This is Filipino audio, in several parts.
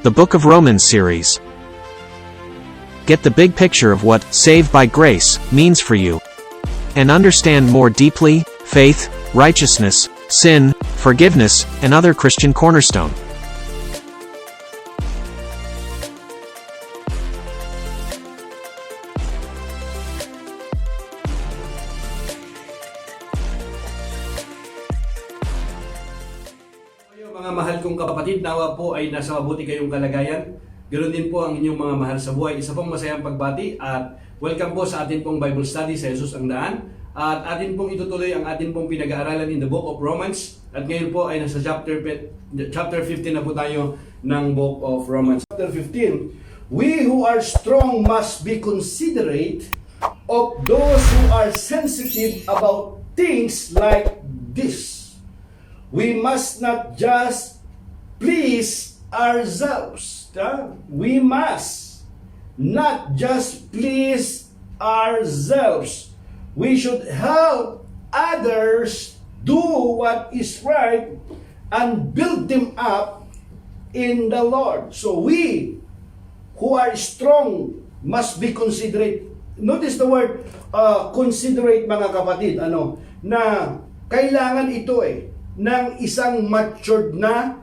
The Book of Romans series. Get the big picture of what saved by grace means for you, and understand more deeply faith, righteousness, sin, forgiveness, and other Christian cornerstone. Mga mahal kong kapatid, nawa po ay nasa mabuti kayong kalagayan. Ganoon din po ang inyong mga mahal sa buhay. Isa pong masayang pagbati at welcome po sa atin pong Bible study sa Jesus ang Daan. At atin pong itutuloy ang atin pong pinag-aaralan in the book of Romans. At ngayon po ay nasa chapter 15 na po tayo ng book of Romans. Chapter 15, we who are strong must be considerate of those who are sensitive about things like this. We must not just please ourselves. We must not just please ourselves. We should help others do what is right and build them up in the Lord. So we who are strong must be considerate. Notice the word considerate, mga kapatid. Na kailangan ito ng isang matured na,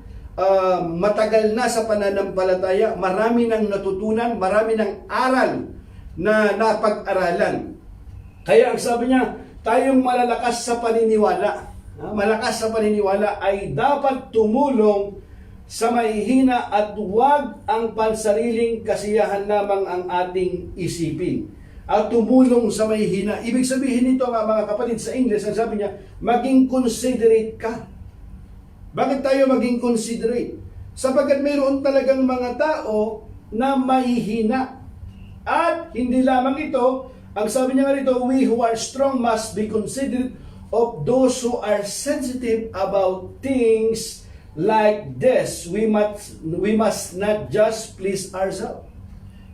matagal na sa pananampalataya, marami nang natutunan, marami nang aral na napag-aralan. Kaya ang sabi niya, tayong malalakas sa paniniwala, malakas sa paniniwala ay dapat tumulong sa mahihina at huwag ang pansariling kasiyahan lamang ang ating isipin. At tumulong sa mahihina. Ibig sabihin nito, mga kapatid, sa English, ang sabi niya, maging considerate ka. Bakit tayo maging considerate? Sapagkat mayroon talagang mga tao na mahihina. At hindi lamang ito, ang sabi niya nga rito, we who are strong must be considerate of those who are sensitive about things like this. We must not just please ourselves.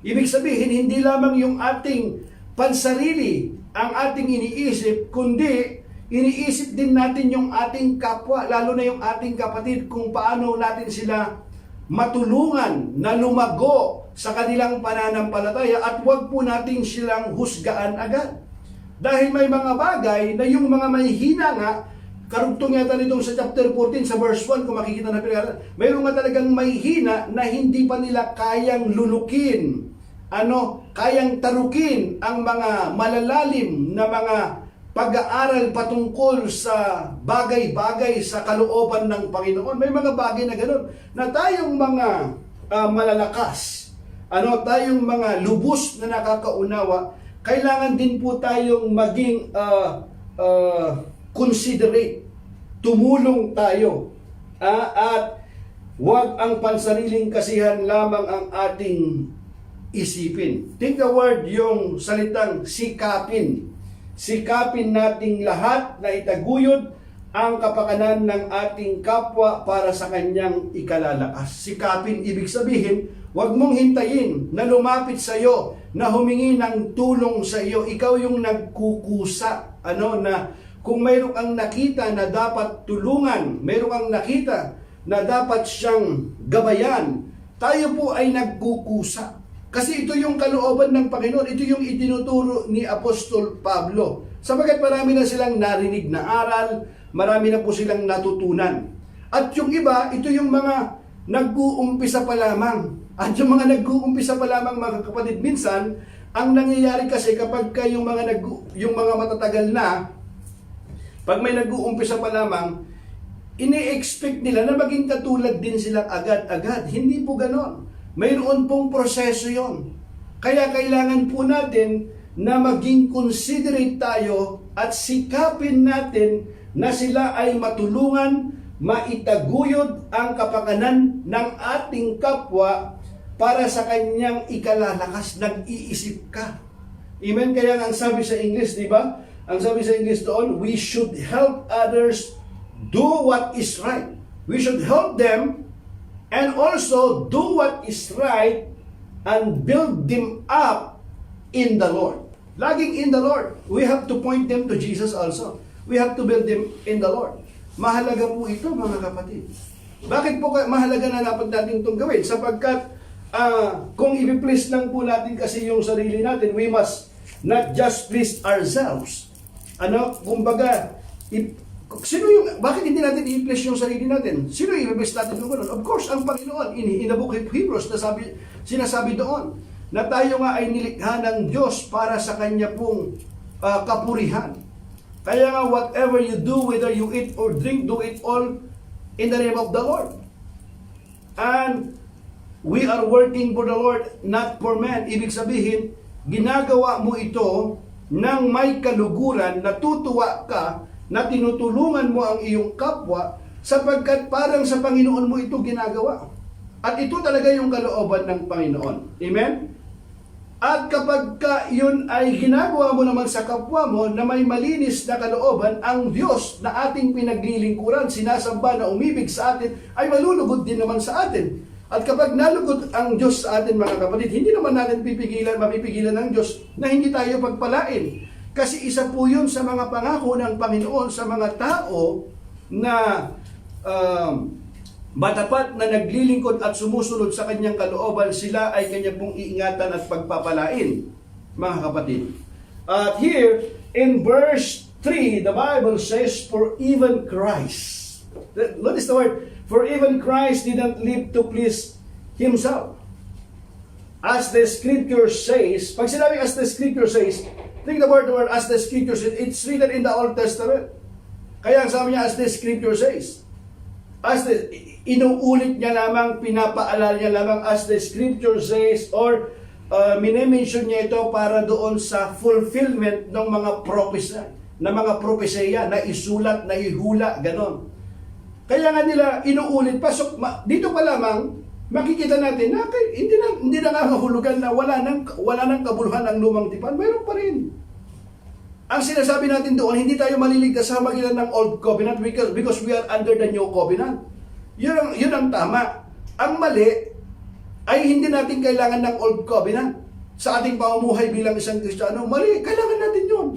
Ibig sabihin, hindi lamang yung ating pansarili ang ating iniisip, kundi iniisip din natin yung ating kapwa, lalo na yung ating kapatid, kung paano natin sila matulungan na lumago sa kanilang pananampalataya at huwag po natin silang husgaan agad. Dahil may mga bagay na yung mga mahihina nga, karugtong yata nitong sa chapter 14, sa verse 1, kung makikita na pinag-aralan, mayroon nga talagang mahihina na hindi pa nila kayang lulukin, kayang tarukin ang mga malalalim na mga pag-aaral patungkol sa bagay-bagay sa kalooban ng Panginoon. May mga bagay na ganoon na tayong mga malalakas, tayong mga lubos na nakakaunawa, kailangan din po tayong maging considerate. Tumulong tayo at huwag ang pansariling kasihan lamang ang ating isipin. Think the word, yung salitang sikapin. Sikapin nating lahat na itaguyod ang kapakanan ng ating kapwa para sa kanyang ikalalakas. Sikapin, ibig sabihin, huwag mong hintayin na lumapit sa iyo, na humingi ng tulong sa iyo. Ikaw yung nagkukusa, na kung mayroong kang nakita na dapat tulungan, mayroong kang nakita na dapat siyang gabayan, tayo po ay nagkukusa. Kasi ito yung kalooban ng Panginoon, ito yung itinuturo ni Apostol Pablo. Sapagkat marami na silang narinig na aral, marami na po silang natutunan. At yung iba, ito yung mga nag-uumpisa pa lamang. At yung mga nag-uumpisa pa lamang, mga kapatid, minsan, ang nangyayari kasi kapag yung mga matatagal na, pag may nag-uumpisa pa lamang, ini-expect nila na maging katulad din sila agad-agad. Hindi po ganon. Mayroon pong proseso yon. Kaya kailangan po natin na maging considerate tayo at sikapin natin na sila ay matulungan, maitaguyod ang kapakanan ng ating kapwa para sa kanyang ikalalakas. Nag-iisip ka. Amen? Kaya ang sabi sa English, di ba? Ang sabi sa English doon, we should help others do what is right. We should help them and also do what is right and build them up in the Lord. Laging in the Lord. We have to point them to Jesus also. We have to build them in the Lord. Mahalaga po ito, mga kapatid. Bakit po mahalaga na dapat natin itong gawin? Sapagkat kung i-please lang po natin kasi yung sarili natin, we must not just please ourselves. Kumbaga, bakit hindi natin i-please yung sarili natin? Sino i-please natin yung gano'n? Of course, ang Panginoon. In the book of Hebrews, sinasabi doon na tayo nga ay nilikha ng Diyos para sa Kanya pong kapurihan. Kaya nga, whatever you do, whether you eat or drink, do it all in the name of the Lord. And we are working for the Lord, not for man. Ibig sabihin, ginagawa mo ito nang may kaluguran, natutuwa ka, na tinutulungan mo ang iyong kapwa, sapagkat parang sa Panginoon mo ito ginagawa. At ito talaga yung kalooban ng Panginoon. Amen? At kapag yun ay ginagawa mo naman sa kapwa mo na may malinis na kalooban, ang Diyos na ating pinaglilingkuran, sinasamba na umibig sa atin, ay malulugod din naman sa atin. At kapag nalugod ang Diyos sa atin, mga kapatid, hindi naman natin mapipigilan ng Diyos na hindi tayo pagpalain. Kasi isa po yun sa mga pangako ng Panginoon sa mga tao na matapat na naglilingkod at sumusunod sa kanyang kalooban, sila ay kanya pong iingatan at pagpapalain, mga kapatid. At here, in verse 3, the Bible says, for even Christ. Notice the word, for even Christ didn't live to please Himself. As the Scripture says, pag sinabi as the Scripture says, think the word as the Scripture says, it's written in the Old Testament. Kaya ang sabi niya, as the Scripture says. Inuulit niya lamang, pinapaalala niya lamang as the Scripture says, or minimension niya ito para doon sa fulfillment ng mga propesya, na isulat, na ihula, ganon. Kaya nga nila inuulit pa. So, dito pa lamang, makikita natin na hindi na nangangahulugan na wala nang kabuluhan ang lumang tipan. Mayroon pa rin. Ang sinasabi natin doon, hindi tayo maliligtas sa magitan ng Old Covenant because we are under the New Covenant. Yun ang tama. Ang mali ay hindi natin kailangan ng Old Covenant sa ating pamumuhay bilang isang Kristiyano. Mali, kailangan natin yun.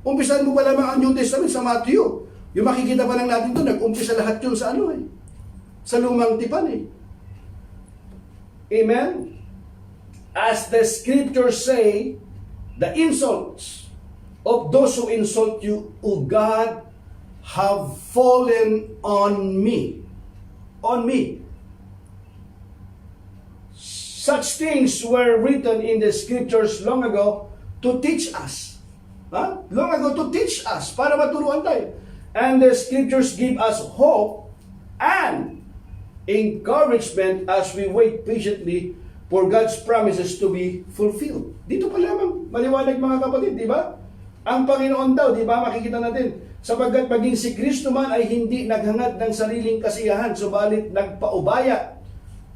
Umpisahan mo pa lamang ang New Testament sa Matthew. Yung makikita pa lang natin doon, nag-umpisa lahat yun sa sa lumang tipan Amen? As the Scriptures say, the insults of those who insult you, O God, have fallen on me. On me. Such things were written in the Scriptures long ago to teach us. Long ago to teach us, para maturuan tayo. And the Scriptures give us hope and encouragement as we wait patiently for God's promises to be fulfilled. Dito pa lamang, maliwanag mga kapatid, di ba? Ang Panginoon daw, di ba, makikita natin, sapagkat maging si Kristo man ay hindi naghangad ng sariling kasiyahan, subalit nagpaubaya.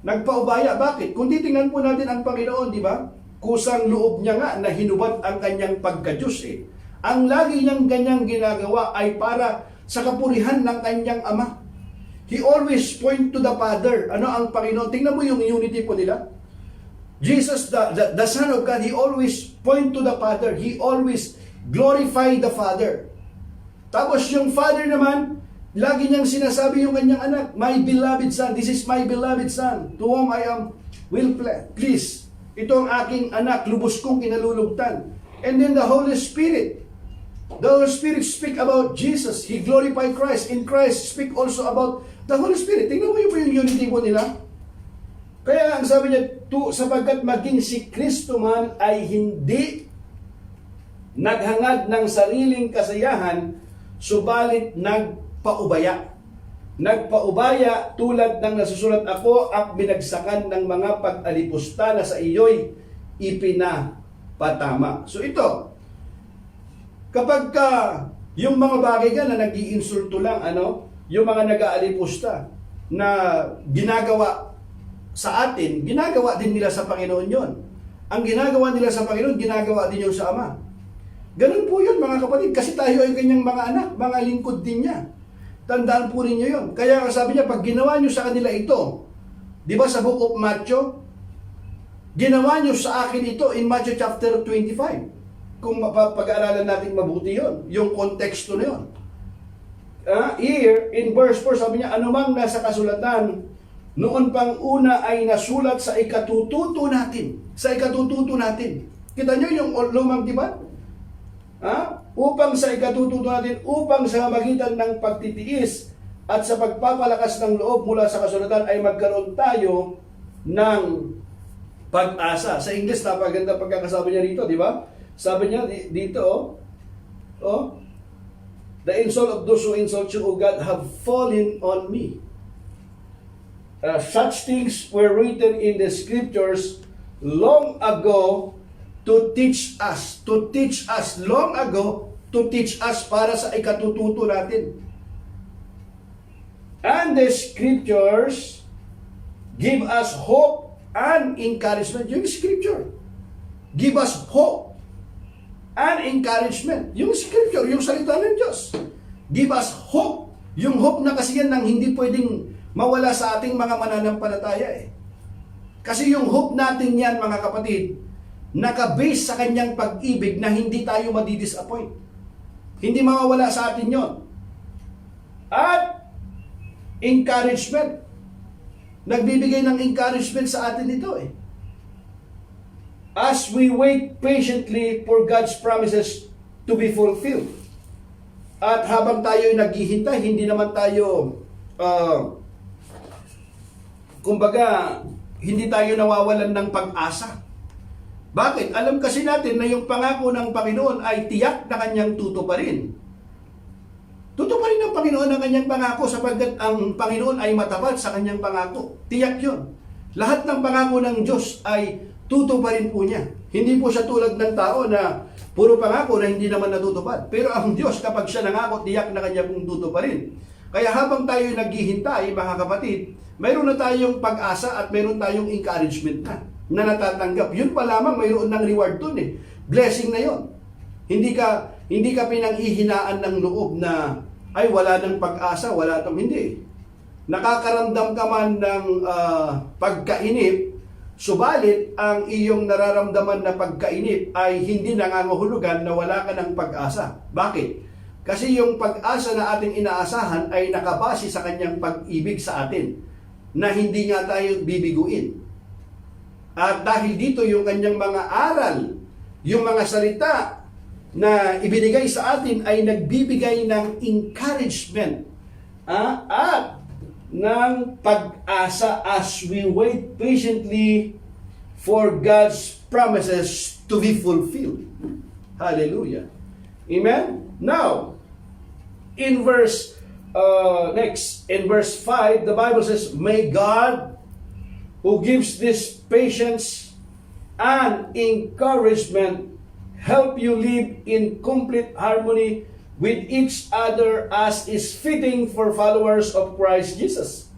Nagpaubaya, bakit? Kung titingnan po natin ang Panginoon, di ba? Kusang loob niya nga na hinubad ang kanyang pagka-Diyos Ang lagi niyang ganyang ginagawa ay para sa kapurihan ng kanyang Ama. He always point to the Father. Ano ang Panginoon? Tingnan mo yung unity po nila. Jesus, the Son of God, He always point to the Father. He always glorify the Father. Tapos yung Father naman, lagi niyang sinasabi yung kanyang anak, my beloved Son, this is my beloved Son, to whom I am will please. Ito ang aking anak, lubos kong kinalulugtan. And then the Holy Spirit. The Holy Spirit speak about Jesus. He glorified Christ. In Christ, speak also about the Holy Spirit. Tingnan mo yung unity po nila. Kaya ang sabi niya, sapagkat maging si Kristo man ay hindi naghangad ng sariling kasayahan, subalit nagpaubaya. Nagpaubaya tulad ng nasusulat, ako at binagsakan ng mga pag-alipusta na sa iyo'y ipinapatama. So ito, kapag yung mga bagay ka na nag-iinsulto lang, yung mga nag-aalipusta na ginagawa sa atin, ginagawa din nila sa Panginoon yon. Ang ginagawa nila sa Panginoon, ginagawa din yung sa Ama. Ganun po yun mga kapatid, kasi tayo ay kanyang mga anak, mga lingkod din niya. Tandaan po ninyo yun. Kaya sabi niya, pag ginawa nyo sa kanila ito, di ba sa book of Matthew, ginawa nyo sa akin ito in Matthew chapter 25. Kung pag-aaralan natin mabuti yon, yung konteksto na yon. here in verse 4, sabi niya, anumang nasa kasulatan, noon pang una ay nasulat sa ikatututo natin. Sa ikatututo natin. Kita nyo yung lumang tipan? Upang sa ikatututo natin, upang sa magitan ng pagtitiis at sa pagpapalakas ng loob mula sa kasulatan ay magkaroon tayo ng pag-asa. Sa English, napaganda pagkakasabi niya dito, di ba? Sabi niya dito, the insult of those who insult you, O God, have fallen on me. Such things were written in the scriptures long ago to teach us. Long ago, to teach us para sa ikatututo natin. And the scriptures give us hope and encouragement. Yung scripture, give us hope and encouragement. Yung scripture, yung salita ng Diyos, give us hope. Yung hope na kasi yan nang hindi pwedeng mawala sa ating mga mananampalataya eh. Kasi yung hope natin yan, mga kapatid, nakabase sa kanyang pag-ibig na hindi tayo madidisappoint. Hindi mawawala sa atin yon. At encouragement. Nagbibigay ng encouragement sa atin ito eh. As we wait patiently for God's promises to be fulfilled. At habang tayo naghihintay, hindi naman tayo kumbaga, hindi tayo nawawalan ng pag-asa. Bakit? Alam kasi natin na yung pangako ng Panginoon ay tiyak na kanyang tutuparin. Tutuparin ng Panginoon ang kanyang pangako sapagkat ang Panginoon ay matapat sa kanyang pangako. Tiyak yun. Lahat ng pangako ng Diyos ay tutuparin po niya. Hindi po siya tulad ng tao na puro pangako na hindi naman natutupad. Pero ang Diyos, kapag siya nangako, tiyak na kanya pong tutuparin. Kaya habang tayo naghihintay, mga kapatid, mayroon na tayong pag-asa at mayroon tayong encouragement na natatanggap. Yun pa lamang, mayroon ng reward dun eh. Blessing na yon. Hindi ka pinanghihinaan ng loob na ay wala ng pag-asa, wala tong hindi. Nakakaramdam ka man ng pagkainip, subalit ang iyong nararamdaman na pagkainip ay hindi nangangahulugan na wala ka ng pag-asa. Bakit? Kasi yung pag-asa na ating inaasahan ay nakabase sa kanyang pag-ibig sa atin, na hindi nga tayo bibiguin. At dahil dito yung kanyang mga aral, yung mga salita na ibinigay sa atin ay nagbibigay ng encouragement at ng pag-asa as we wait patiently for God's promises to be fulfilled. Hallelujah. Amen? Now, in verse 5, the Bible says, may God, who gives this patience and encouragement, help you live in complete harmony with each other as is fitting for followers of Christ Jesus.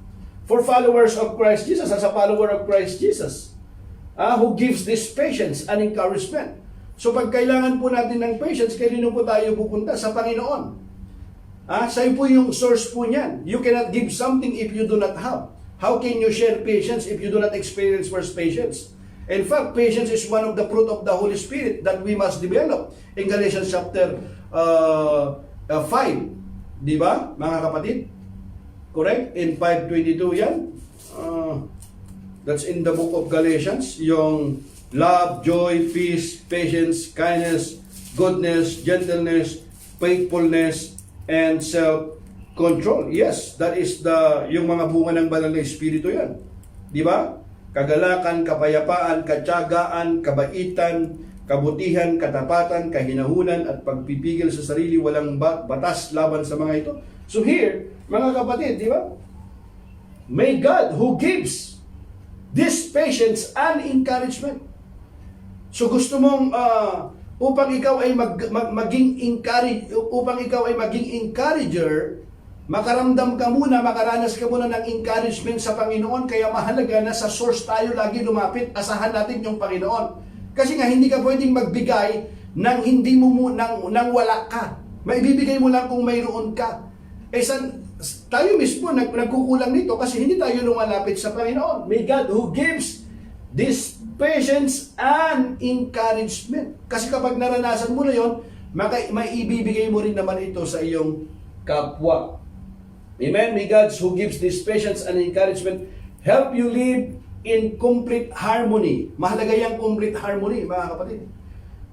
For followers of Christ Jesus, as a follower of Christ Jesus, who gives this patience and encouragement. So pag kailangan po natin ng patience, kanino po tayo pupunta? Sa Panginoon. Sa'yo po yung source po niyan. You cannot give something if you do not have. How can you share patience if you do not experience first patience? In fact, patience is one of the fruit of the Holy Spirit that we must develop. In Galatians chapter 5. Di ba, mga kapatid? Correct? In 5:22 yan. That's in the book of Galatians. Yung love, joy, peace, patience, kindness, goodness, gentleness, faithfulness, and self-control. Yes, that is yung mga bunga ng banal na espiritu yan. Di ba? Kagalakan, kapayapaan, katyagaan, kabaitan, kabutihan, katapatan, kahinahunan, at pagpipigil sa sarili, walang batas laban sa mga ito. So here, mga kapatid, di ba? May God who gives this patience and encouragement. So gusto mong upang ikaw ay maging encourager, makaramdam ka muna, makaranas ka muna ng encouragement sa Panginoon. Kaya mahalaga na sa source tayo lagi lumapit. Asahan natin yung Panginoon. Kasi nga hindi ka pwedeng magbigay nang hindi mo nang wala ka. Maibibigay mo lang kung mayroon ka. Tayo mismo nagkukulang nito kasi hindi tayo lumalapit sa Panginoon. May God who gives this patience and encouragement. Kasi kapag naranasan mo na yon, may ibibigay mo rin naman ito sa iyong kapwa. Amen? May God who gives this patience and encouragement help you live in complete harmony. Mahalaga yung complete harmony, mga kapatid.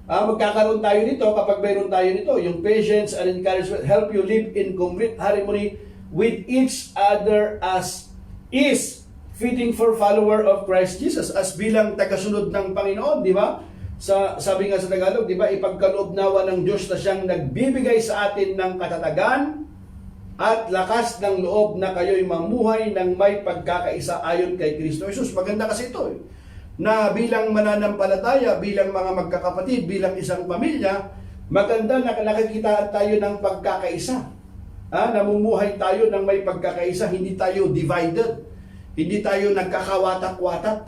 Magkakaroon tayo nito kapag mayroon tayo nito. Yung patience and encouragement help you live in complete harmony with each other as is fitting for follower of Christ Jesus. As bilang tagasunod ng Panginoon, di ba? Sabi nga sa Tagalog, di ba? Ipagkaloob nawa ng Diyos na siyang nagbibigay sa atin ng katatagan at lakas ng loob na kayo'y mamuhay ng may pagkakaisa ayon kay Kristo Jesus. Maganda kasi ito na bilang mananampalataya, bilang mga magkakapatid, bilang isang pamilya, maganda na nakikita tayo ng pagkakaisa. Namumuhay tayo ng may pagkakaisa, hindi tayo divided, hindi tayo nagkakawatak-watak,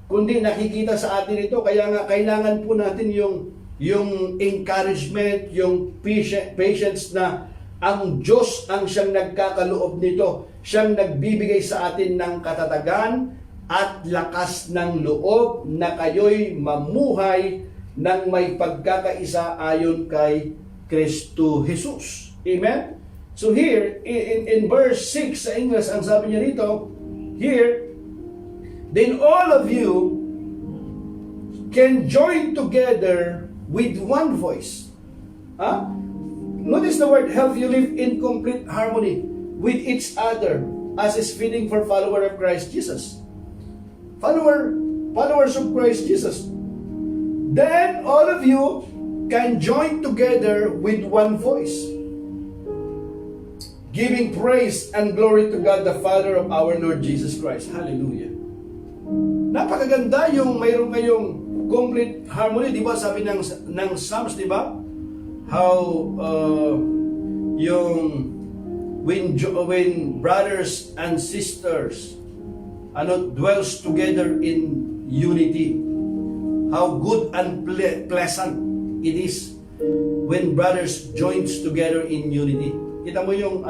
kundi nakikita sa atin ito. Kaya nga kailangan po natin yung encouragement, yung patience na ang Diyos ang siyang nagkakaloob nito. Siyang nagbibigay sa atin ng katatagan at lakas ng loob na kayo'y mamuhay ng may pagkakaisa ayon kay Kristo Jesus. Amen? So here, in verse 6 sa English, ang sabi niya rito, here, then all of you can join together with one voice. Notice the word, help you live in complete harmony with each other as is fitting for follower of Christ Jesus. Followers of Christ Jesus. Then all of you can join together with one voice, giving praise and glory to God the Father of our Lord Jesus Christ. Hallelujah. Napakaganda yung mayroon kayong complete harmony, di ba? Sabi ng Psalms, di ba? How when brothers and sisters dwells together in unity, how good and pleasant it is when brothers joins together in unity. Kita mo yung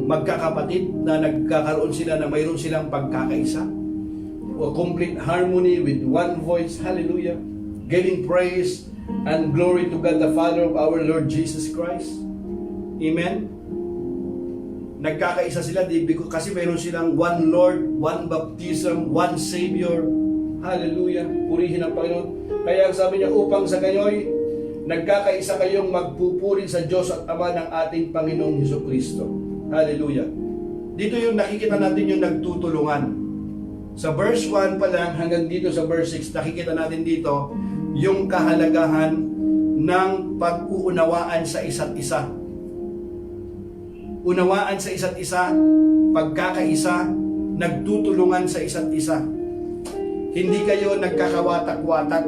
magkakapatid na nagkakaroon sila na mayroon silang pagkakaisa, o complete harmony with one voice. Hallelujah. Giving praise and glory to God the Father of our Lord Jesus Christ. Amen. Nagkakaisa sila kasi mayroon silang one Lord, one baptism, one Savior. Hallelujah. Purihin ang Panginoon. Kaya sabi niya, upang sa gayoy nagkakaisa kayong magpupuri sa Diyos at Ama ng ating Panginoong Hesukristo. Hallelujah. Dito yung nakikita natin yung nagtutulungan. Sa verse 1 pa lang hanggang dito sa verse 6, nakikita natin dito yung kahalagahan ng pag-uunawaan sa isa't isa. Unawaan sa isa't isa, pagkakaisa, nagtutulungan sa isa't isa. Hindi kayo nagkakawatak-watak.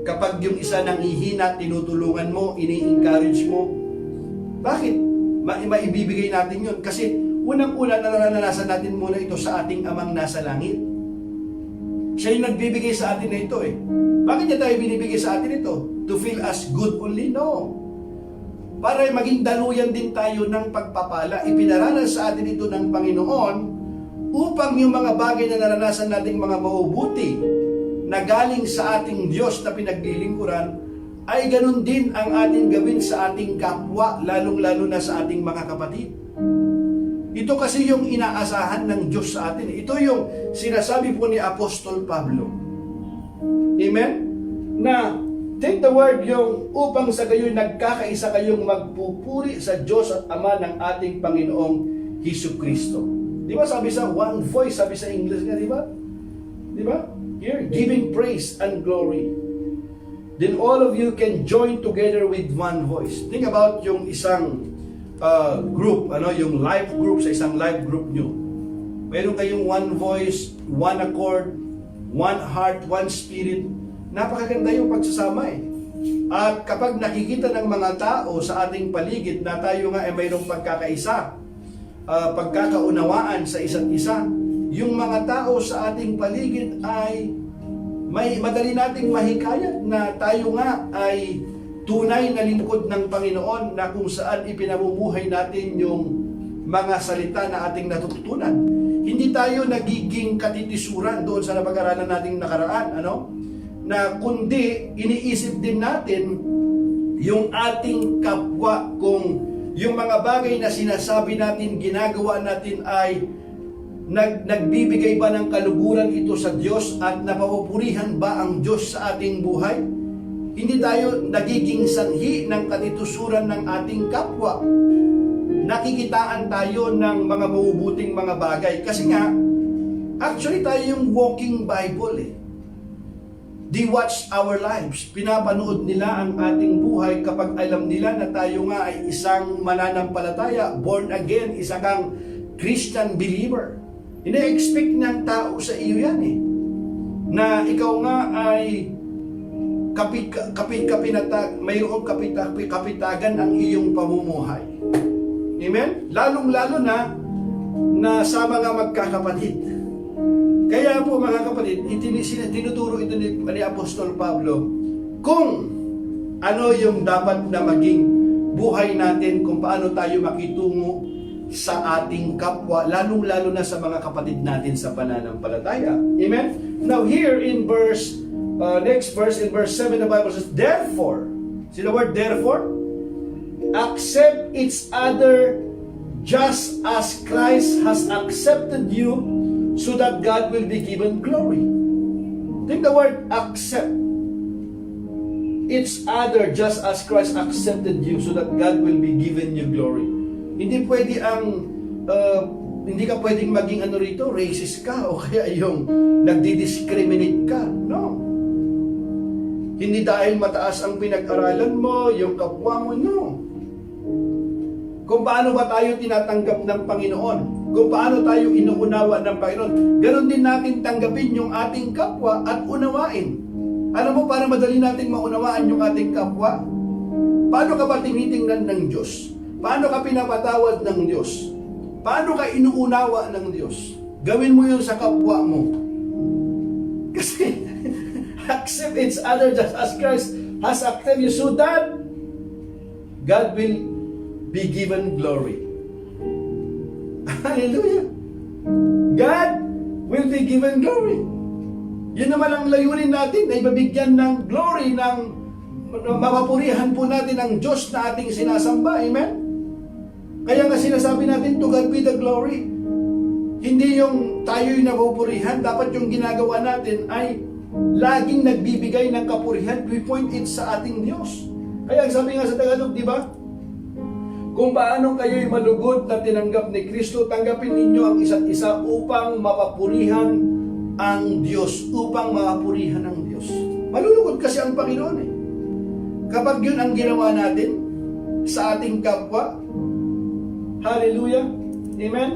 Kapag yung isa nanghihina, tinutulungan mo, ini-encourage mo. Bakit? Maibibigay natin yun. Kasi unang-una naranasan natin muna ito sa ating Amang nasa langit. Siya yung nagbibigay sa atin na ito eh. Bakit niya tayo binibigay sa atin ito? To feel us good only? No. Para maging daluyan din tayo ng pagpapala. Ipinaranas sa atin ito ng Panginoon upang yung mga bagay na naranasan nating mga mabubuti na galing sa ating Diyos na pinaglilingkuran, ay ganun din ang ating gawin sa ating kapwa, lalong-lalo na sa ating mga kapatid. Ito kasi yung inaasahan ng Diyos sa atin. Ito yung sinasabi po ni Apostol Pablo. Amen? Na take the word yung upang sa gayoy nagkakaisa kayong magpupuri sa Diyos at Ama ng ating Panginoong Hesukristo. Di ba sabi sa one voice, sabi sa English nga, di ba? Di ba? Here, giving praise and glory. Then all of you can join together with one voice. Think about yung isang group, yung life group, sa isang life group nyo. Meron kayong one voice, one accord, one heart, one spirit. Napakaganda yung pagsasama eh. At kapag nakikita ng mga tao sa ating paligid na tayo nga ay mayroong pagkakaisa, pagkakaunawaan sa isa't isa, yung mga tao sa ating paligid ay madali nating mahikayat na tayo nga ay tunay na lingkod ng Panginoon na kung saan ipinamumuhay natin yung mga salita na ating natututunan. Hindi tayo nagiging katitisuran doon sa napag-aralan nating nakaraan, na kundi iniisip din natin yung ating kapwa kung yung mga bagay na sinasabi natin, ginagawa natin ay nagbibigay ba ng kaluguran ito sa Diyos at napapupurihan ba ang Diyos sa ating buhay? Hindi tayo nagiging sanhi ng katitusuran ng ating kapwa. Nakikitaan tayo ng mga mabubuting mga bagay. Kasi nga, actually tayo yung walking Bible eh. They watch our lives. Pinapanood nila ang ating buhay kapag alam nila na tayo nga ay isang mananampalataya, born again, isang kang Christian believer. Ina-expect ng tao sa iyo yan eh. Na ikaw nga ay mayroong kapitagan ang iyong pamumuhay. Amen? Lalong-lalo na sa mga magkakapatid. Kaya po mga kapatid, tinuturo ito ni Apostol Pablo kung ano yung dapat na maging buhay natin, kung paano tayo makitungo sa ating kapwa, lalong-lalo na sa mga kapatid natin sa pananampalataya. Amen? Now here in next verse, in verse 7, the Bible says, therefore, see the word therefore? Accept each other just as Christ has accepted you, so that God will be given glory. Take the word accept. Each other just as Christ accepted you, so that God will be given you glory. Hindi pwede hindi ka pwedeng maging racist ka o kaya yung nagdi-discriminate ka. No. Hindi dahil mataas ang pinag-aralan mo, yung kapwa mo, no. Kung paano ba tayo tinatanggap ng Panginoon, kung paano tayo inuunawa ng Panginoon, ganon din natin tanggapin yung ating kapwa at unawain. Alam mo, para madali natin maunawaan yung ating kapwa, paano ka ba tinitingnan ng Diyos? Paano ka pinapatawad ng Diyos? Paano ka inuunawa ng Diyos? Gawin mo yun sa kapwa mo. Kasi, accept each other just as Christ has accepted you, so that God will be given glory. Hallelujah! God will be given glory. Yun naman ang layunin natin, na ibabigyan ng glory, ng mapapurihan po natin ang Diyos na ating sinasamba. Amen? Kaya nga sinasabi natin, to God be the glory. Hindi yung tayo'y napupurihan, dapat yung ginagawa natin ay laging nagbibigay ng kapurihan. We point it sa ating Diyos. Kaya ang sabi nga sa Tagalog, di ba? Kung paano kayo'y malugod na tinanggap ni Kristo, tanggapin ninyo ang isa't isa upang mapapurihan ang Diyos. Upang mapapurihan ang Diyos. Malulugod kasi ang Panginoon eh. Kapag yun ang ginawa natin sa ating kapwa, hallelujah, amen?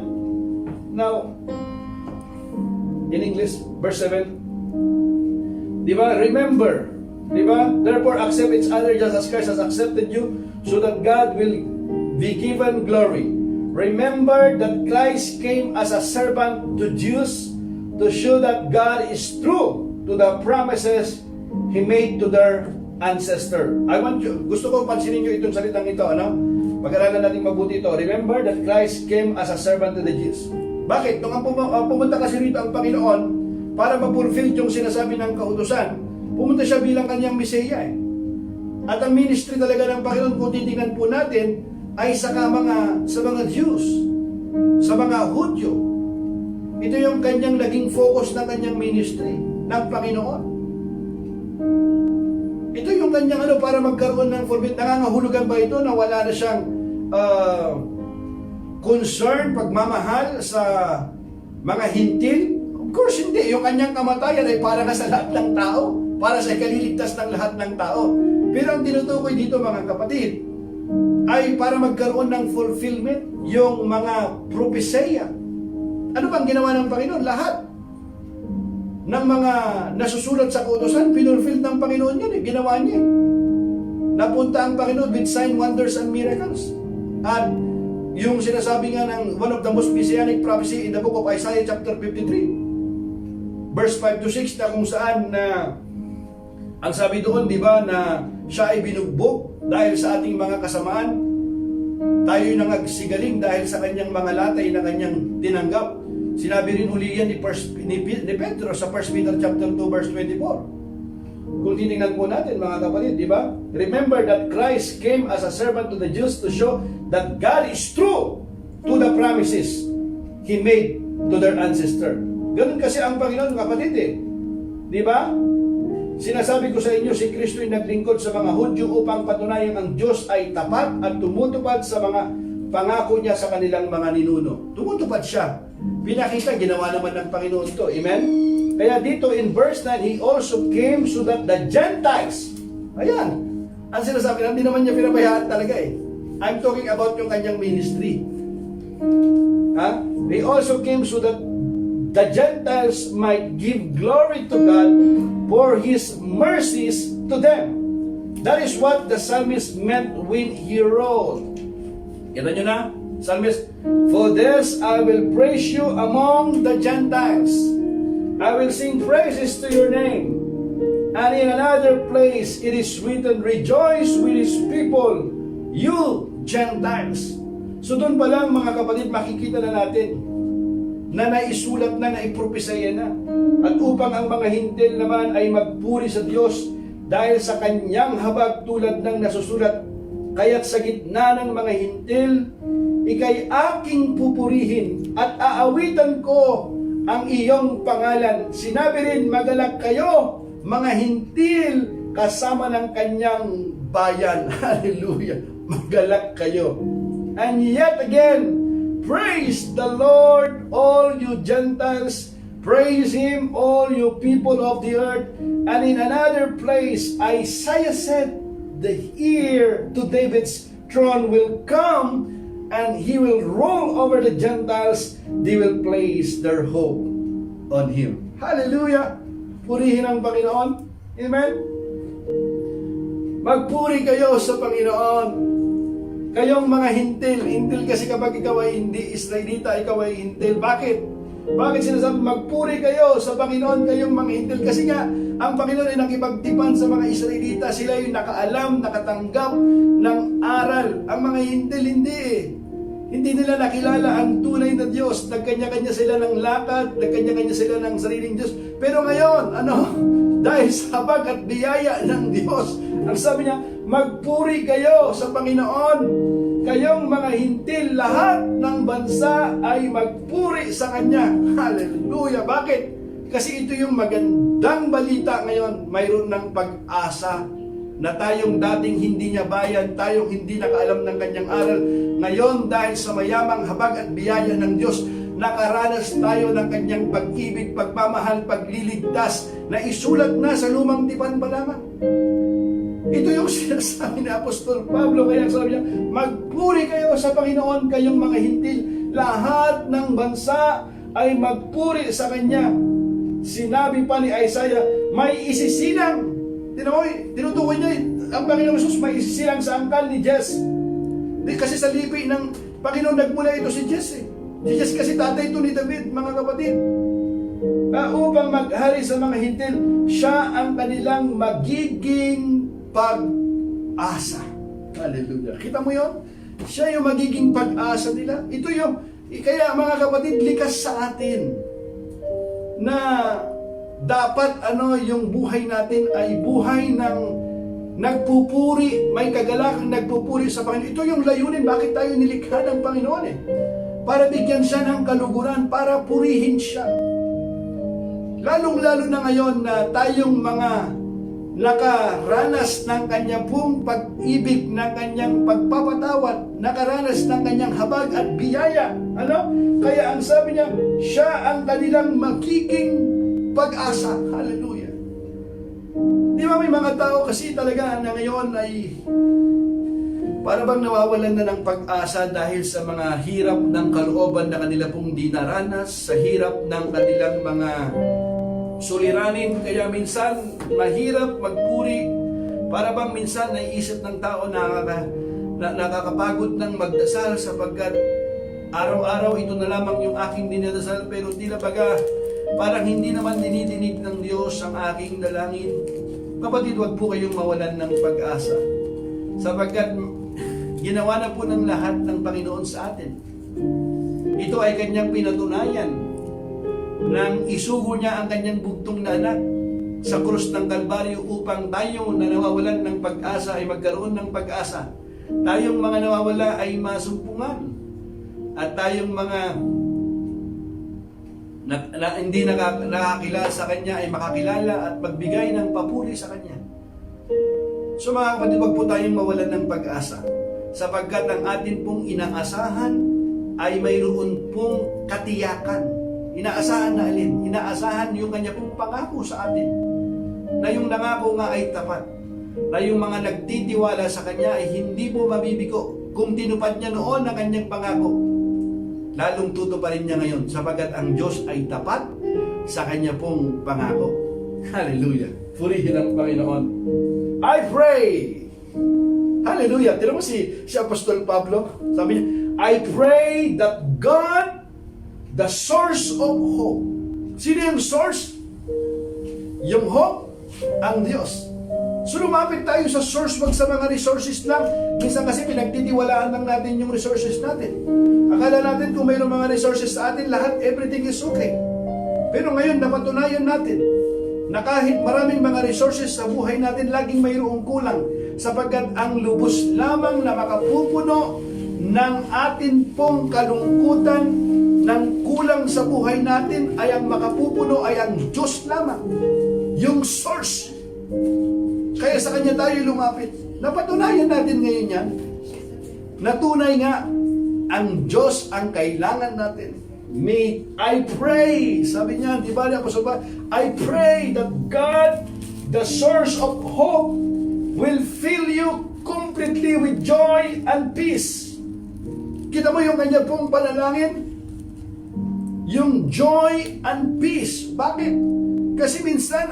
Now, in English, verse 7, di ba? Remember, di ba? Therefore, accept each other just as Christ has accepted you, so that God will be given glory. Remember that Christ came as a servant to Jews to show that God is true to the promises He made to their ancestor. Gusto ko pansinin nyo itong salitang ito, ano? Pag-aralan natin mabuti ito. Remember that Christ came as a servant to the Jews. Bakit? Nung pumunta kasi rito ang Panginoon para ma-fulfill yung sinasabi ng kautusan, pumunta siya bilang kanyang Mesiya eh. At ang ministry talaga ng Panginoon, kung titingnan po natin, ay sa mga Jews, sa mga Hudyo. Ito yung kanyang naging focus ng kanyang ministry ng Panginoon. Ito yung kanyang para magkaroon ng fulfillment. Nangangahulugan ba ito na wala na siyang concern, pagmamahal sa mga hintil? Of course hindi. Yung kanyang kamatayan ay para sa lahat ng tao, para sa ikaliligtas ng lahat ng tao. Pero ang tinutukoy dito mga kapatid, ay para magkaroon ng fulfillment yung mga propesya. Ano bang ginawa ng Panginoon? Lahat ng mga nasusulat sa kautusan, pinulfill ng Panginoon yun eh. Ginawa niya eh. Napunta ang Panginoon with sign, wonders, and miracles. At yung sinasabi nga ng one of the most messianic prophecy in the book of Isaiah chapter 53, verse 5 to 6, na kung saan na ang sabi doon, di ba, na siya ay binugbog dahil sa ating mga kasamaan. Tayo'y nangagsigaling dahil sa kanyang mga latay na kanyang tinanggap. Sinabi rin uli yan ni Pedro sa 1 Peter chapter 2 verse 24. Kung titingnan po natin mga kapatid, di ba? Remember that Christ came as a servant to the Jews to show that God is true to the promises He made to their ancestor. Ganun kasi ang Panginoon, kapatid eh. Di ba? Sinasabi ko sa inyo, si Kristo ay naglingkod sa mga Hudyo upang patunayan ang Diyos ay tapat at tumutupad sa mga pangako niya sa kanilang mga ninuno. Tumutupad siya. Pinakita, ginawa naman ng Panginoon to. Amen? Kaya dito in verse 9, He also came so that the Gentiles, ayan, ang sinasabi, hindi naman niya pinabayaan talaga eh. I'm talking about yung kanyang ministry. Ha? He also came so that the Gentiles might give glory to God for His mercies to them. That is what the psalmist meant when he wrote. Kita nyo na? Psalmist, for this I will praise you among the Gentiles. I will sing praises to your name. And in another place it is written, rejoice with His people, you Gentiles. So doon pa lang mga kapatid, makikita na natin na naisulat na, naipropesaya na. At upang ang mga hintil naman ay magpuri sa Diyos dahil sa kanyang habag tulad ng nasusulat, kaya't sa gitna ng mga hintil, ika'y aking pupurihin at aawitan ko ang iyong pangalan. Sinabi rin, magalak kayo, mga hintil, kasama ng kanyang bayan. Hallelujah! Magalak kayo. And yet again, praise the Lord, all you Gentiles. Praise Him, all you people of the earth. And in another place, Isaiah said, the heir to David's throne will come, and He will rule over the Gentiles. They will place their hope on Him. Hallelujah! Purihin ang Panginoon. Amen? Magpuri kayo sa Panginoon. Kayong mga hintil kasi kapag ikaw ay hindi Israelita, ikaw ay hintil. Bakit? Bakit sinasabi, magpuri kayo sa Panginoon kayong mga hintil? Kasi nga, ang Panginoon ay nakipagtipan sa mga Israelita. Sila yung nakaalam, nakatanggap ng aral. Ang mga hintil, hindi eh. Hindi nila nakilala ang tunay na Diyos. Nagkanya-kanya sila ng lakad, nagkanya-kanya sila ng sariling Diyos. Pero ngayon, dahil sa habag at biyaya ng Diyos, ang sabi niya, magpuri kayo sa Panginoon. Kayong mga hintil, lahat ng bansa ay magpuri sa Kanya. Hallelujah! Bakit? Kasi ito yung magandang balita ngayon. Mayroon ng pag-asa na tayong dating hindi niya bayan, tayong hindi nakaalam ng Kanyang aral. Ngayon, dahil sa mayamang habag at biyaya ng Diyos, nakaranas tayo ng Kanyang pag-ibig, pagmamahal, pagliligtas na isulat na sa lumang tipan pa lamang. Ito yung sinasabi ni Apostol Pablo, kaya sabi niya, magpuri kayo sa Panginoon, kayong mga hintil. Lahat ng bansa ay magpuri sa Kanya. Sinabi pa ni Isaiah, may isisilang. Tinutukoy niya, ang Panginoong Jesus may isisilang sa angkan ni Jess. Kasi sa lipi ng Panginoon nagmula ito si Jess eh. Si Jess kasi tatay ito ni David, mga kapatid. Upang maghari sa mga hintil, siya ang kanilang magiging pag-asa. Hallelujah. Kita mo yun? Siya yung magiging pag-asa nila. Ito yung, kaya mga kapatid, likas sa atin na dapat yung buhay natin ay buhay ng nagpupuri, may kagalakang nagpupuri sa Panginoon. Ito yung layunin, bakit tayo nilikha ng Panginoon eh. Para bigyan siya ng kaluguran, para purihin siya. Lalong-lalo na ngayon na tayong mga nakaranas ng kanyang pong pag-ibig, ng kanyang pagpapatawad, nakaranas ng kanyang habag at biyaya. Kaya ang sabi niya, siya ang kanilang magiging pag-asa. Hallelujah. Di ba may mga tao kasi talaga na ngayon ay para bang nawawalan na ng pag-asa dahil sa mga hirap ng kalooban na kanila pong dinaranas, sa hirap ng kanilang mga suliranin, kaya minsan mahirap magpuri. Para bang minsan naiisip ng tao na nakakapagod ng magdasal sapagkat araw-araw ito na lamang yung aking dinadasal, pero tila baga parang hindi naman dinidinig ng Diyos ang aking dalangin. Kapatid, wag po kayong mawalan ng pag-asa sapagkat ginawa na po ng lahat ng Panginoon sa atin. Ito ay kanyang pinatunayan nang isugo niya ang kanyang bugtong na anak sa krus ng Kalbaryo upang tayo na nawawalan ng pag-asa ay magkaroon ng pag-asa. Tayong mga nawawala ay masumpungan. At tayong mga hindi nakakilala sa Kanya ay makakilala at magbigay ng papuri sa Kanya. So mga kapatid, wag po tayong mawalan ng pag-asa, sapagkat ang atin pong inaasahan ay mayroon pong katiyakan. Inaasahan na alin? Inaasahan yung Kanya pong pangako sa atin, na yung nangako nga ay tapat, na yung mga nagtitiwala sa Kanya ay hindi po mabibigo. Kung tinupad niya noon ang Kanyang pangako, lalong tutuparin niya ngayon, sapagkat ang Diyos ay tapat sa Kanya pong pangako. Hallelujah! Purihin ang Panginoon. I pray! Hallelujah! Tira mo si Apostol Pablo, sabi niya, I pray that God, the source of hope. Sino yung source? Yung hope, ang Diyos. So lumapit tayo sa source, wag sa mga resources lang. Minsan kasi pinagtitiwalaan lang natin yung resources natin. Akala natin kung mayroong mga resources sa atin, lahat, everything is okay. Pero ngayon, napatunayan natin na kahit maraming mga resources sa buhay natin, laging mayroong kulang. Sapagkat ang lubos lamang na makapupuno ng atin pong kalungkutan, ng kulang sa buhay natin, ay ang makapupuno ay ang Diyos lamang. Yung source. Kaya sa Kanya tayo lumapit. Napatunayan natin ngayon yan, na tunay nga, ang Diyos ang kailangan natin. I pray, sabi niya, di ba, I pray that God, the source of hope, will fill you completely with joy and peace. Kita mo yung Kanya pong panalangin? Yung joy and peace. Bakit? Kasi minsan,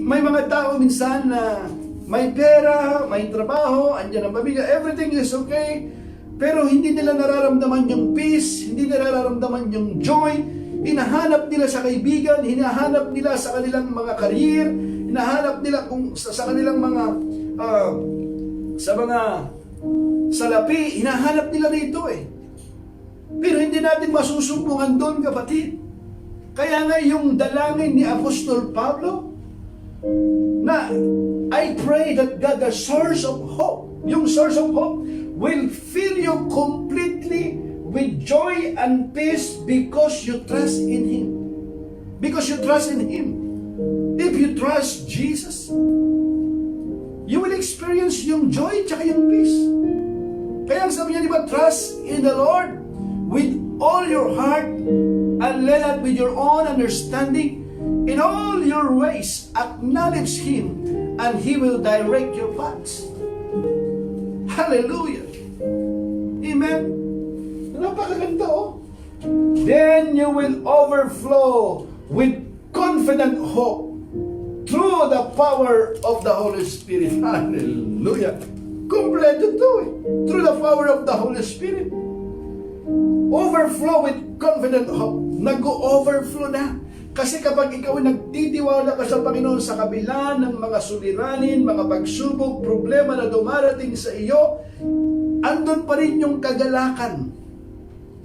may mga tao minsan na may pera, may trabaho, andyan ang pamilya, everything is okay, pero hindi nila nararamdaman yung peace, hindi nila nararamdaman yung joy. Hinahanap nila sa kaibigan, hinahanap nila sa kanilang mga career, hinahanap nila sa kanilang mga salapi, hinahanap nila rito eh. Pero hindi natin masusumbungan doon, kapatid. Kaya nga yung dalangin ni Apostol Pablo, na I pray that God, the source of hope, yung source of hope, will fill you completely with joy and peace because you trust in Him. Because you trust in Him. If you trust Jesus, you will experience yung joy at yung peace. Kaya sabi niya, di ba, trust in the Lord with all your heart and let out with your own understanding. In all your ways, acknowledge Him, and He will direct your paths. Hallelujah. Amen. Napakaganda, oh. Then you will overflow with confident hope through the power of the Holy Spirit. Hallelujah. Kompleto to eh. Through the power of the Holy Spirit. Overflow with confident hope. Nag-overflow na. Kasi kapag ikaw ay nagtitiwala ka sa Panginoon sa kabila ng mga suliranin, mga pagsubok, problema na dumarating sa iyo, andun pa rin yung kagalakan,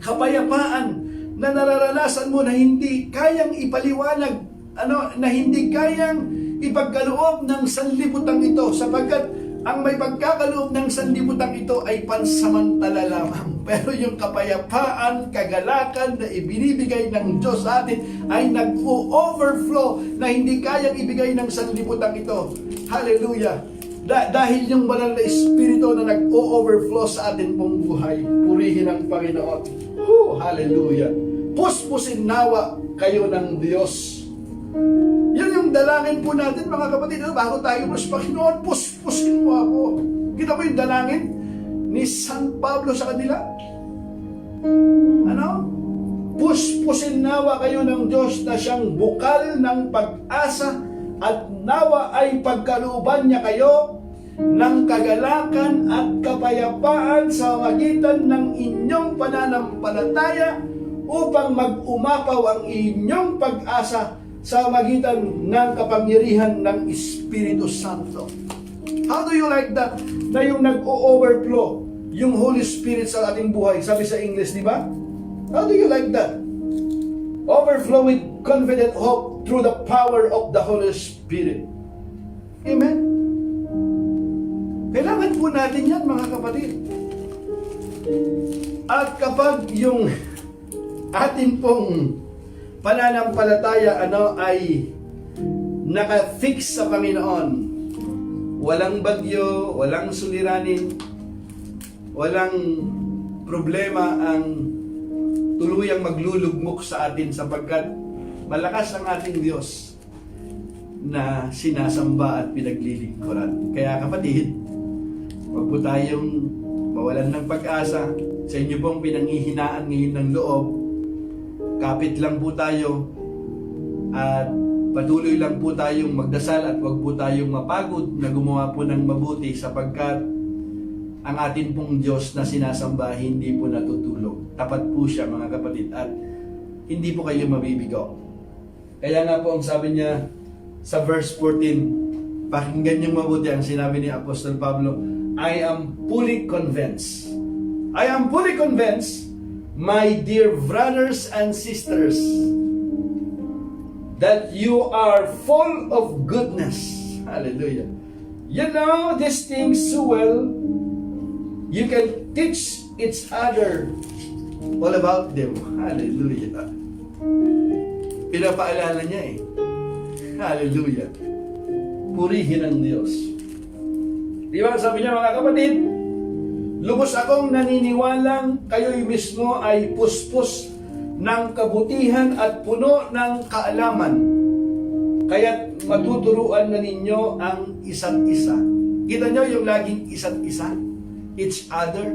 kapayapaan na nararanasan mo na hindi kayang ipaliwanag, na hindi kayang ipagkaloob ng sanlibutan ito, sapagkat ang may pagkakaloob ng sanlibutan ito ay pansamantala lamang. Pero yung kapayapaan, kagalakan na ibinibigay ng Diyos sa atin ay nag-overflow na hindi kayang ibigay ng sanlibutan ito. Hallelujah! Dahil yung banal na Espiritu na nag-overflow sa atin pong buhay. Purihin ang Panginoon. Hallelujah! Puspusin nawa kayo ng Diyos. Yan yung dalangin po natin, mga kapatid. Bago tayo mas Panginoon, puspusin mo ako. Kita mo yung dalangin ni San Pablo sa kanila? Puspusin nawa kayo ng Diyos na siyang bukal ng pag-asa, at nawa ay pagkalooban niya kayo ng kagalakan at kapayapaan sa magitan ng inyong pananampalataya, upang mag-umapaw ang inyong pag-asa sa magitan ng kapangyarihan ng Espiritu Santo. How do you like that? Na yung nag-o-overflow yung Holy Spirit sa ating buhay. Sabi sa English, di ba? How do you like that? Overflow with confident hope through the power of the Holy Spirit. Amen? Kailangan po natin yan, mga kapatid. At kapag yung atin pong pananampalataya ay naka-fix sa Panginoon, walang bagyo, walang suliranin, walang problema ang tuluyang maglulugmok sa atin sapagkat malakas ang ating Diyos na sinasamba at pinaglilingkuran. Kaya kapatid, huwag po tayong mawalan ng pag-asa sa inyo pong pinanghihinaan ngayon ng loob. Kapit lang po tayo at patuloy lang po tayong magdasal at huwag po tayong mapagod na gumawa po ng mabuti sapagkat ang atin pong Diyos na sinasamba hindi po natutulog. Tapat po siya, mga kapatid, at hindi po kayo mabibigo. Kaya nga po ang sabi niya sa verse 14, pakinggan niyong mabuti ang sinabi ni Apostol Pablo, I am fully convinced. I am fully convinced, my dear brothers and sisters, that you are full of goodness. Hallelujah. You know these things so well, you can teach each other all about them. Hallelujah. Pinapaalala niya Hallelujah. Purihin ang Diyos. Di ba sabi niya, mga kapatid, lubos akong naniniwalang kayo'y mismo ay puspos ng kabutihan at puno ng kaalaman. Kaya't matuturuan na ninyo ang isa't isa. Kita nyo yung laging isa't isa? Each other.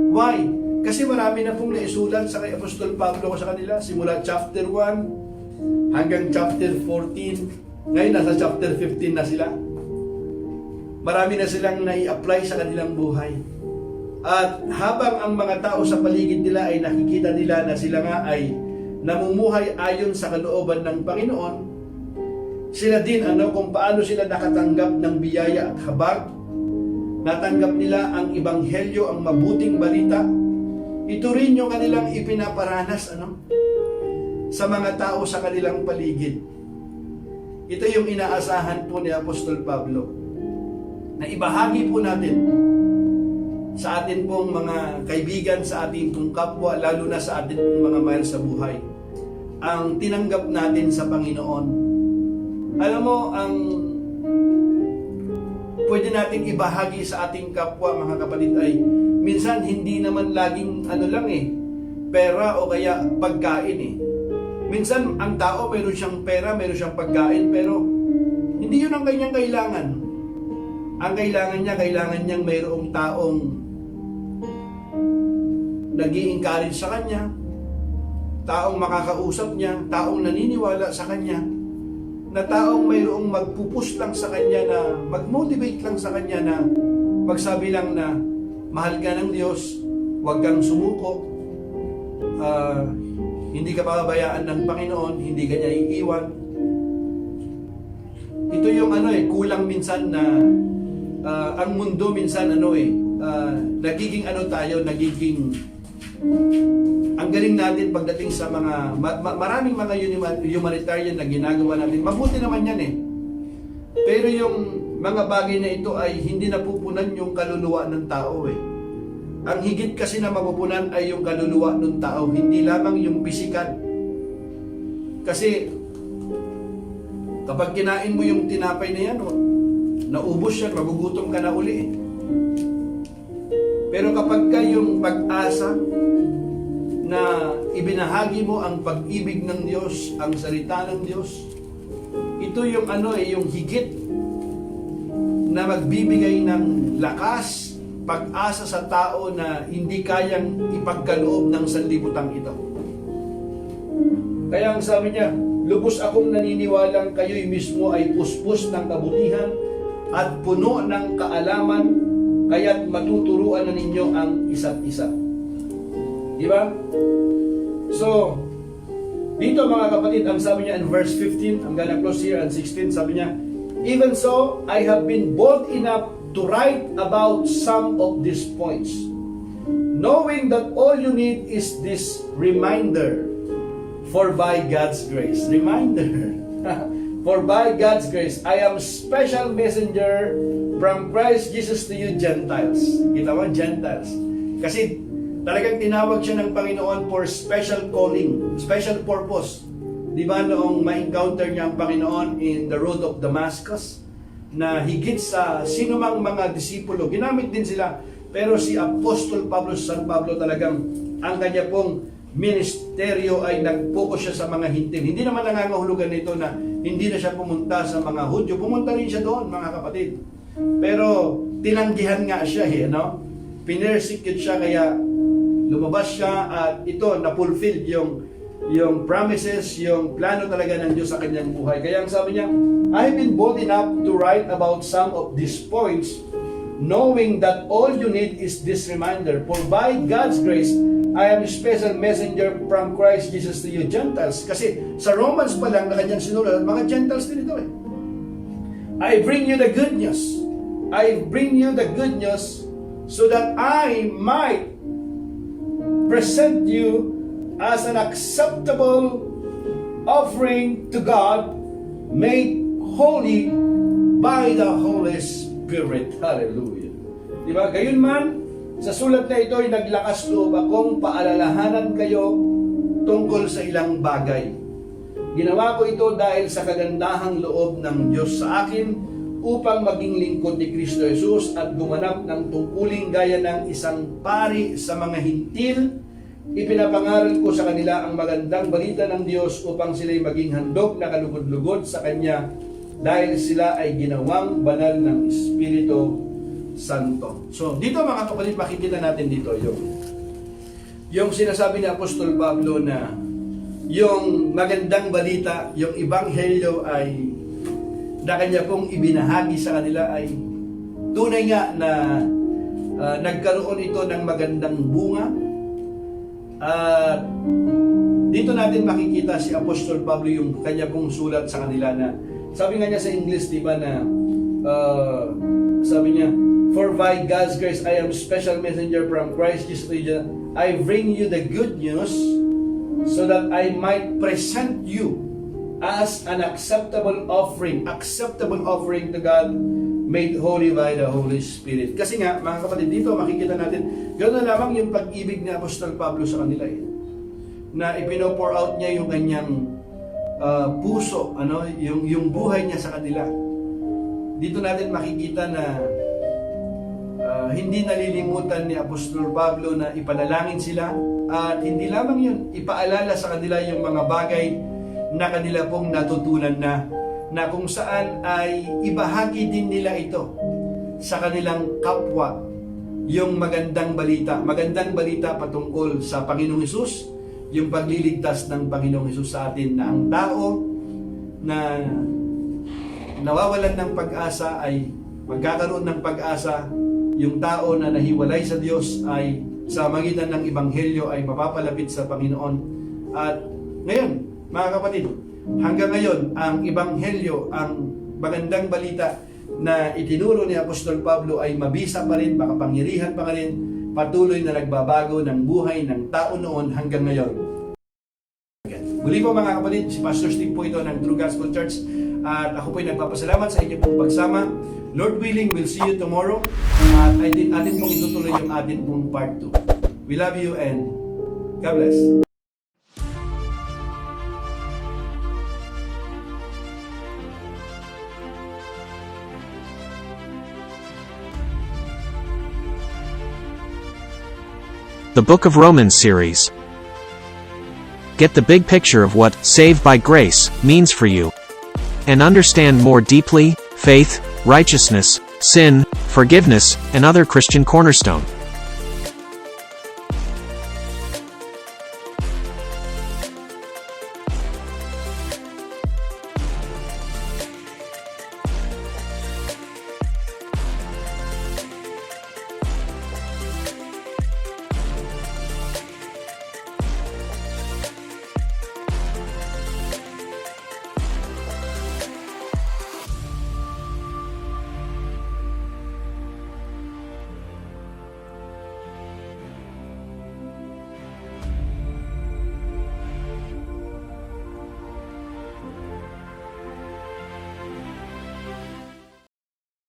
Why? Kasi marami na pong naisulat sa kay Apostol Pablo sa kanila, simula chapter 1 hanggang chapter 14. Ngayon nasa chapter 15 na sila. Marami na silang nai-apply sa kanilang buhay. At habang ang mga tao sa paligid nila ay nakikita nila na sila nga ay namumuhay ayon sa kalooban ng Panginoon, sila din kung paano sila nakatanggap ng biyaya at habag, natanggap nila ang ebanghelyo, ang mabuting balita. Ito rin yung kanilang ipinaparanas sa mga tao sa kanilang paligid. Ito yung inaasahan po ni Apostol Pablo, na ibahagi po natin sa atin pong mga kaibigan, sa ating pong kapwa, lalo na sa atin pong mga mahal sa buhay, ang tinanggap natin sa Panginoon. Alam mo, ang pwede natin ibahagi sa ating kapwa, mga kapatid, ay minsan hindi naman laging pera o kaya pagkain Minsan ang tao meron siyang pera, meron siyang pagkain, pero hindi yun ang kanyang kailangan. Ang kailangan niyang mayroong taong nag-i-encourage sa kanya, taong makakausap niya, taong naniniwala sa kanya, na taong mayroong magpupus lang sa kanya, na mag-motivate lang sa kanya, na magsabi lang na mahal ka ng Diyos, huwag kang sumuko, hindi ka pababayaan ng Panginoon, hindi ka niya iiwan. Ito yung kulang minsan na ang mundo minsan nagiging nagiging ang galing natin pagdating sa mga maraming mga humanitarian na ginagawa natin. Mabuti naman yan Pero yung mga bagay na ito ay hindi napupunan yung kaluluwa ng tao Ang higit kasi na mapupunan ay yung kaluluwa ng tao, hindi lamang yung pisikal. Kasi kapag kinain mo yung tinapay na yan, naubos yan, magugutom ka na uli Pero kapag ka yung pag-asa na ibinahagi mo ang pag-ibig ng Diyos, ang salita ng Diyos, ito yung yung higit na magbibigay ng lakas, pag-asa sa tao na hindi kayang ipagkaloob ng sanlibutan ito. Kaya ang sabi niya, lubos akong naniniwalang kayo'y mismo ay puspos ng kabutihan at puno ng kaalaman, kaya't matuturuan na ninyo ang isa't isa. Di ba? So, dito mga kapatid, ang sabi niya in verse 15, I'm gonna close here, and 16, sabi niya, even so, I have been bold enough to write about some of these points, knowing that all you need is this reminder For by God's grace. Reminder. For by God's grace, I am special messenger from Christ Jesus to you Gentiles. Kita mo, Gentiles. Kasi talagang tinawag siya ng Panginoon for special calling, special purpose. Di ba noong ma-encounter niya ang Panginoon in the road of Damascus, na higit sa sinumang mga disipulo, ginamit din sila. Pero si Apostol Pablo, San Pablo talagang ang kanya pong ministeryo ay nag-focus siya sa mga hintil. Hindi naman nangangahulugan nito na hindi na siya pumunta sa mga Hudyo. Pumunta rin siya doon, mga kapatid. Pero tinanggihan nga siya, no? Pinersecute siya, kaya lumabas siya at ito, na-fulfilled yung promises, yung plano talaga ng Diyos sa kanyang buhay. Kaya ang sabi niya, I've been bold enough to write about some of these points, knowing that all you need is this reminder. For by God's grace, I am a special messenger from Christ Jesus to you Gentiles. Kasi sa Romans pa lang na kanyang sinulat, mga Gentiles din ito eh. I bring you the good news. I bring you the good news so that I might present you as an acceptable offering to God, made holy by the Holy Spirit. Hallelujah. Diba? Gayon man, sa sulat na ito ay naglakas loob akong paalalahanan kayo tungkol sa ilang bagay. Ginawa ko ito dahil sa kagandahang loob ng Diyos sa akin upang maging lingkod ni Kristo Jesus at gumanap ng tungkuling gaya ng isang pari sa mga hintil. Ipinapangaral ko sa kanila ang magandang balita ng Diyos upang sila'y maging handog na kalugod-lugod sa Kanya dahil sila ay ginawang banal ng Espiritu Santo. So, dito mga kapatid, makikita natin dito yung sinasabi ni Apostol Pablo na yung magandang balita, yung ebanghelyo ay na kanya pong ibinahagi sa kanila ay tunay nga na nagkaroon ito ng magandang bunga. At dito natin makikita si Apostol Pablo yung kanya pong sulat sa kanila na sabi nga niya sa English, di ba, na sabi niya, for by God's grace, I am special messenger from Christ Jesus. I bring you the good news so that I might present you as an acceptable offering to God, made holy by the Holy Spirit. Kasi nga, mga kapatid, dito makikita natin, gano'n lamang yung pag-ibig ni Apostol Pablo sa kanila na ipino-pour out niya yung kanyang puso, yung buhay niya sa kanila. Dito natin makikita na hindi nalilimutan ni Apostol Pablo na ipanalangin sila at hindi lamang yun, ipaalala sa kanila yung mga bagay na kanila pong natutunan na kung saan ay ibahagi din nila ito sa kanilang kapwa, yung magandang balita patungkol sa Panginoong Hesus, yung pagliligtas ng Panginoong Hesus sa atin, na ang tao na nawawalan ng pag-asa ay magkakaroon ng pag-asa. Yung tao na nahiwalay sa Diyos ay sa magitan ng Ebanghelyo ay mapapalapit sa Panginoon. At ngayon, mga kapatid, hanggang ngayon, ang Ebanghelyo, ang magandang balita na itinuro ni Apostol Pablo ay mabisa pa rin, makapangyarihan pa rin, patuloy na nagbabago ng buhay ng tao noon hanggang ngayon. Muli po mga kapatid, si Pastor Steve po ito ng True Gospel Church at ako po ay nagpapasalamat sa inyo pong pagsama. Lord willing, we'll see you tomorrow at atin pong itutuloy yung atin pong part 2. We love you and God bless. The Book of Romans series. Get the big picture of what "saved by grace" means for you, and understand more deeply faith, righteousness, sin, forgiveness, and other Christian cornerstone.